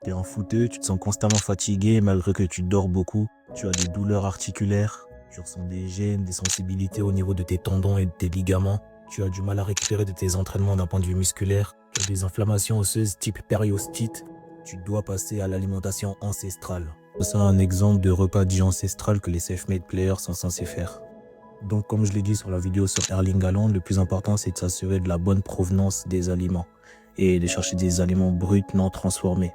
Tu es un footeux, tu te sens constamment fatigué malgré que tu dors beaucoup. Tu as des douleurs articulaires, tu ressens des gênes, des sensibilités au niveau de tes tendons et de tes ligaments. Tu as du mal à récupérer de tes entraînements d'un point de vue musculaire. Tu as des inflammations osseuses type périostite. Tu dois passer à l'alimentation ancestrale. C'est un exemple de repas dit ancestral que les self-made players sont censés faire. Donc comme je l'ai dit sur la vidéo sur Erling Haaland, le plus important c'est de s'assurer de la bonne provenance des aliments et de chercher des aliments bruts non transformés.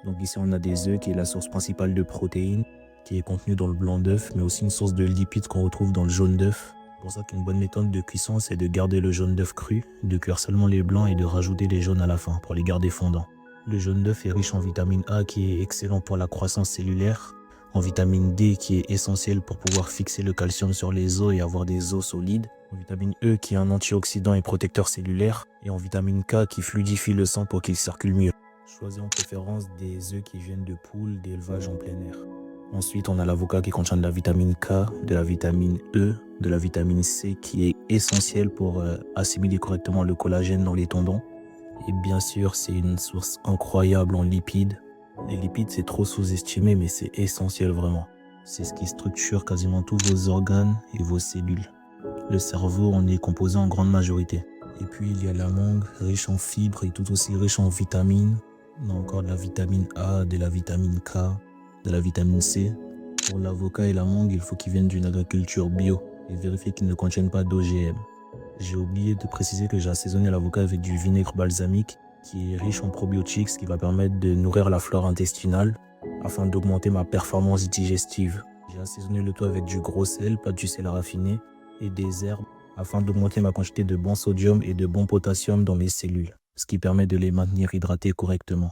Donc ici on a des œufs qui est la source principale de protéines qui est contenue dans le blanc d'œuf, mais aussi une source de lipides qu'on retrouve dans le jaune d'œuf. C'est pour ça qu'une bonne méthode de cuisson c'est de garder le jaune d'œuf cru, de cuire seulement les blancs et de rajouter les jaunes à la fin pour les garder fondants. Le jaune d'œuf est riche en vitamine A qui est excellent pour la croissance cellulaire, en vitamine D qui est essentielle pour pouvoir fixer le calcium sur les os et avoir des os solides, en vitamine E qui est un antioxydant et protecteur cellulaire, et en vitamine K qui fluidifie le sang pour qu'il circule mieux. Choisis en préférence des œufs qui viennent de poules d'élevage en plein air. Ensuite, on a l'avocat qui contient de la vitamine K, de la vitamine E, de la vitamine C qui est essentielle pour assimiler correctement le collagène dans les tendons. Et bien sûr, c'est une source incroyable en lipides. Les lipides, c'est trop sous-estimé, mais c'est essentiel vraiment. C'est ce qui structure quasiment tous vos organes et vos cellules. Le cerveau en est composé en grande majorité. Et puis, il y a la mangue, riche en fibres et tout aussi riche en vitamines. On a encore de la vitamine A, de la vitamine K, de la vitamine C. Pour l'avocat et la mangue, il faut qu'ils viennent d'une agriculture bio et vérifier qu'ils ne contiennent pas d'OGM. J'ai oublié de préciser que j'ai assaisonné l'avocat avec du vinaigre balsamique qui est riche en probiotiques, ce qui va permettre de nourrir la flore intestinale afin d'augmenter ma performance digestive. J'ai assaisonné le tout avec du gros sel, pas du sel raffiné, et des herbes afin d'augmenter ma quantité de bon sodium et de bon potassium dans mes cellules, ce qui permet de les maintenir hydratées correctement.